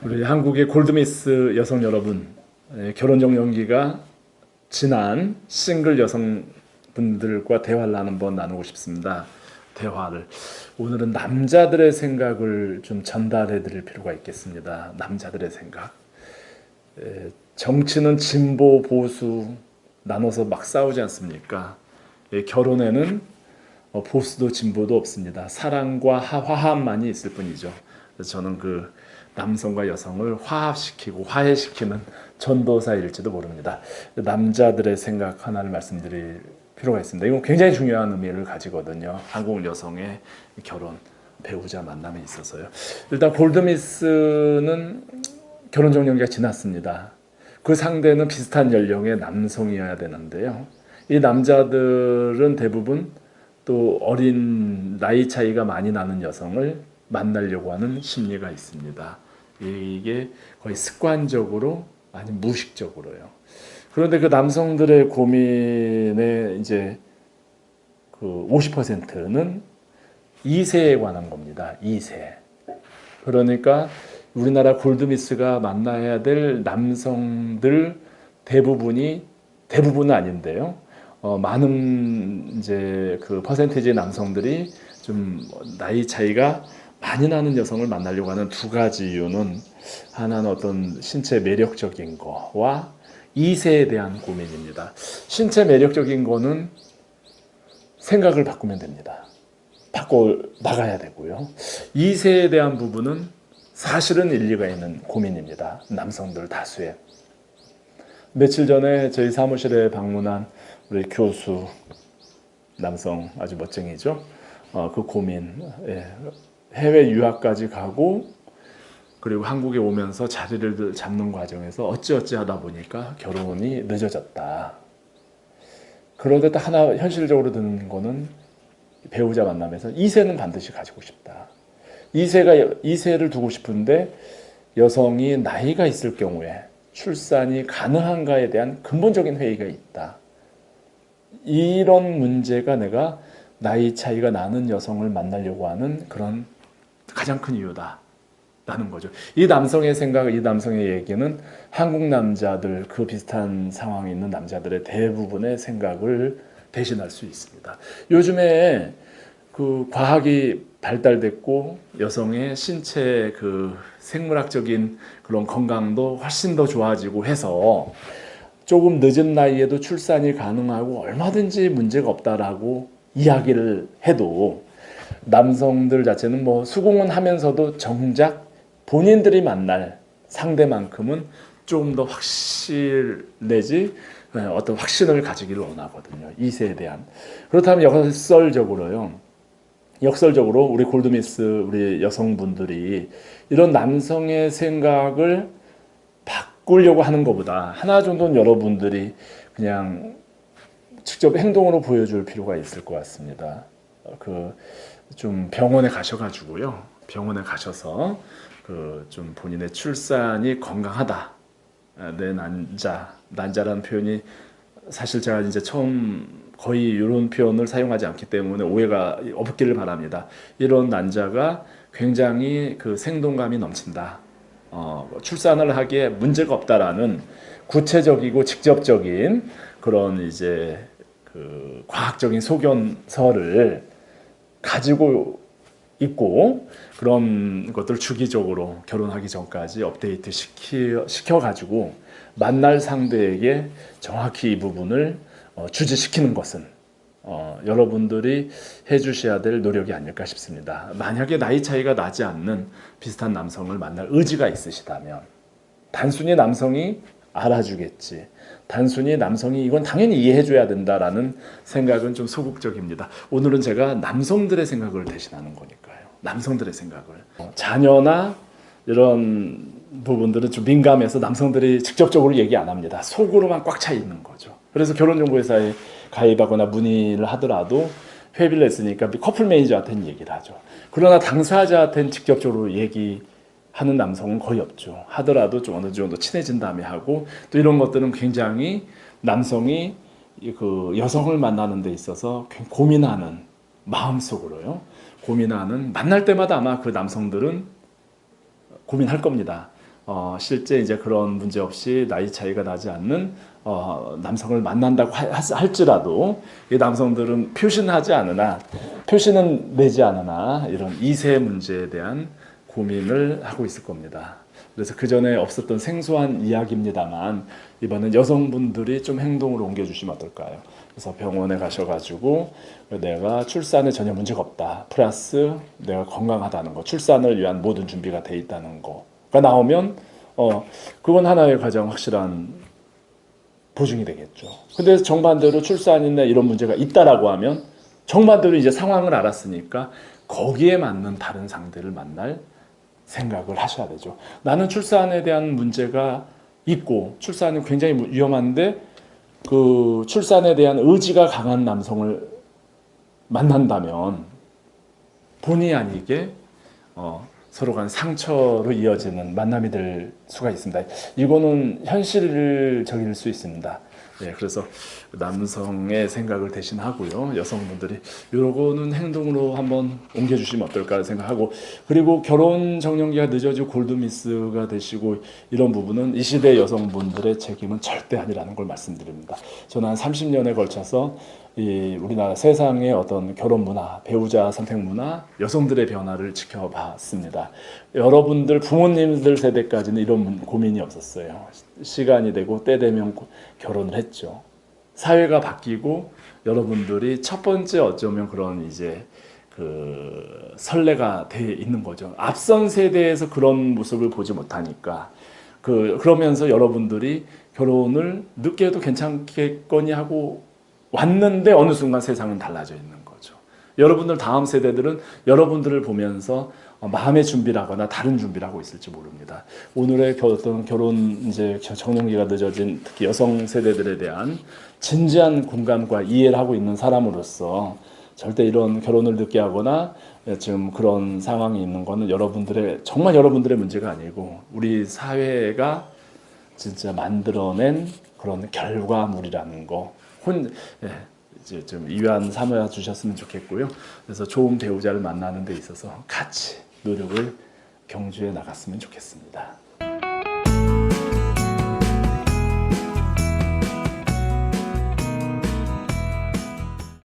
우리 한국의 골드미스 여성 여러분, 결혼적 연기가 지난 싱글 여성분들과 대화를 한번 나누고 싶습니다. 대화를. 오늘은 남자들의 생각을 좀 전달해 드릴 필요가 있겠습니다. 남자들의 생각. 정치는 진보, 보수 나눠서 막 싸우지 않습니까? 결혼에는 보수도 진보도 없습니다. 사랑과 화합만이 있을 뿐이죠. 그래서 저는 그 남성과 여성을 화합시키고 화해시키는 전도사일지도 모릅니다. 남자들의 생각 하나를 말씀드릴 필요가 있습니다. 이건 굉장히 중요한 의미를 가지거든요. 한국 여성의 결혼, 배우자 만남에 있어서요. 일단 골드미스는 결혼적 연기가 지났습니다. 그 상대는 비슷한 연령의 남성이어야 되는데요. 이 남자들은 대부분 또 어린 나이 차이가 많이 나는 여성을 만나려고 하는 심리가 있습니다. 이게 거의 습관적으로 아니면 무의식적으로요. 그런데 그 남성들의 고민의 이제 그 50%는 2세에 관한 겁니다. 2세. 그러니까 우리나라 골드미스가 만나야 될 남성들 대부분은 아닌데요. 많은 이제 그 퍼센티지 남성들이 좀 나이 차이가 많이 나는 여성을 만나려고 하는 두 가지 이유는, 하나는 어떤 신체 매력적인 거와 2세에 대한 고민입니다. 신체 매력적인 거는 생각을 바꾸면 됩니다. 바꿔 나가야 되고요. 2세에 대한 부분은 사실은 일리가 있는 고민입니다. 남성들 다수의. 며칠 전에 저희 사무실에 방문한 우리 교수, 남성 아주 멋쟁이죠. 그 고민, 해외 유학까지 가고 그리고 한국에 오면서 자리를 잡는 과정에서 어찌어찌 하다 보니까 결혼이 늦어졌다. 그런데 또 하나 현실적으로 드는 거는 배우자 만남에서 2세는 반드시 가지고 싶다. 2세를 두고 싶은데 여성이 나이가 있을 경우에 출산이 가능한가에 대한 근본적인 회의가 있다. 이런 문제가 내가 나이 차이가 나는 여성을 만나려고 하는 그런 가장 큰 이유다라는 거죠. 이 남성의 생각, 이 남성의 얘기는 한국 남자들, 그 비슷한 상황에 있는 남자들의 대부분의 생각을 대신할 수 있습니다. 요즘에 그 과학이 발달됐고 여성의 신체 그 생물학적인 그런 건강도 훨씬 더 좋아지고 해서 조금 늦은 나이에도 출산이 가능하고 얼마든지 문제가 없다라고 이야기를 해도 남성들 자체는 뭐 수긍은 하면서도 정작 본인들이 만날 상대만큼은 조금 더 확실 내지 어떤 확신을 가지기를 원하거든요. 2세에 대한. 그렇다면 역설적으로 우리 골드미스 우리 여성분들이 이런 남성의 생각을 바꾸려고 하는 것보다 하나 정도는 여러분들이 그냥 직접 행동으로 보여줄 필요가 있을 것 같습니다. 좀 병원에 가셔가지고요. 병원에 가셔서 좀 본인의 출산이 건강하다. 내 난자라는 표현이 사실 제가 이제 처음 거의 이런 표현을 사용하지 않기 때문에 오해가 없기를 바랍니다. 이런 난자가 굉장히 그 생동감이 넘친다. 출산을 하기에 문제가 없다라는 구체적이고 직접적인 그런 이제 그 과학적인 소견서를 가지고 있고 그런 것들 주기적으로 결혼하기 전까지 업데이트 시켜가지고 만날 상대에게 정확히 이 부분을 주지시키는 것은 여러분들이 해주셔야 될 노력이 아닐까 싶습니다. 만약에 나이 차이가 나지 않는 비슷한 남성을 만날 의지가 있으시다면 단순히 남성이 알아주겠지, 단순히 남성이 이건 당연히 이해해줘야 된다라는 생각은 좀 소극적입니다. 오늘은 제가 남성들의 생각을 대신하는 거니까요. 남성들의 생각을. 자녀나 이런 부분들은 좀 민감해서 남성들이 직접적으로 얘기 안 합니다. 속으로만 꽉 차 있는 거죠. 그래서 결혼정보회사에 가입하거나 문의를 하더라도 회비를 냈으니까 커플 매니저한테는 얘기를 하죠. 그러나 당사자한테는 직접적으로 얘기하는 남성은 거의 없죠. 하더라도 좀 어느 정도 친해진 다음에 하고, 또 이런 것들은 굉장히 남성이 그 여성을 만나는 데 있어서 고민하는, 마음속으로요. 고민하는, 만날 때마다 아마 그 남성들은 고민할 겁니다. 실제 이제 그런 문제 없이 나이 차이가 나지 않는 남성을 만난다고 할지라도 이 남성들은 표시는 내지 않으나 이런 이세 문제에 대한 고민을 하고 있을 겁니다. 그래서 그 전에 없었던 생소한 이야기입니다만 이번엔 여성분들이 좀 행동을 옮겨주시면 어떨까요? 그래서 병원에 가셔가지고 내가 출산에 전혀 문제가 없다. 플러스 내가 건강하다는 거, 출산을 위한 모든 준비가 돼 있다는 거가 나오면 그건 하나의 가장 확실한 보증이 되겠죠. 근데 정반대로 출산이나 이런 문제가 있다라고 하면 정반대로 이제 상황을 알았으니까 거기에 맞는 다른 상대를 만날 생각을 하셔야 되죠. 나는 출산에 대한 문제가 있고 출산은 굉장히 위험한데 그 출산에 대한 의지가 강한 남성을 만난다면 본의 아니게 서로 간 상처로 이어지는 만남이 될 수가 있습니다. 이거는 현실적일 수 있습니다. 예, 그래서 남성의 생각을 대신하고요. 여성분들이 요거는 행동으로 한번 옮겨주시면 어떨까 생각하고, 그리고 결혼 정년기가 늦어지고 골드미스가 되시고 이런 부분은 이 시대 여성분들의 책임은 절대 아니라는 걸 말씀드립니다. 저는 한 30년에 걸쳐서 이 우리나라 세상의 어떤 결혼 문화, 배우자 선택 문화, 여성들의 변화를 지켜봤습니다. 여러분들 부모님들 세대까지는 이런 고민이 없었어요. 시간이 되고 때 되면 결혼을 했죠. 사회가 바뀌고 여러분들이 첫 번째 어쩌면 그런 이제 그 선례가 돼 있는 거죠. 앞선 세대에서 그런 모습을 보지 못하니까 그러면서 여러분들이 결혼을 늦게 해도 괜찮겠거니 하고 왔는데 어느 순간 세상은 달라져 있는 거죠. 여러분들 다음 세대들은 여러분들을 보면서 마음의 준비를 하거나 다른 준비를 하고 있을지 모릅니다. 오늘의 어떤 결혼 이제 정년기가 늦어진 특히 여성 세대들에 대한 진지한 공감과 이해를 하고 있는 사람으로서 절대 이런 결혼을 늦게 하거나 지금 그런 상황이 있는 거는 정말 여러분들의 문제가 아니고 우리 사회가 진짜 만들어낸 그런 결과물이라는 거 이제 좀 위안 삼아 주셨으면 좋겠고요. 그래서 좋은 배우자를 만나는 데 있어서 같이 노력을 경주해 나갔으면 좋겠습니다.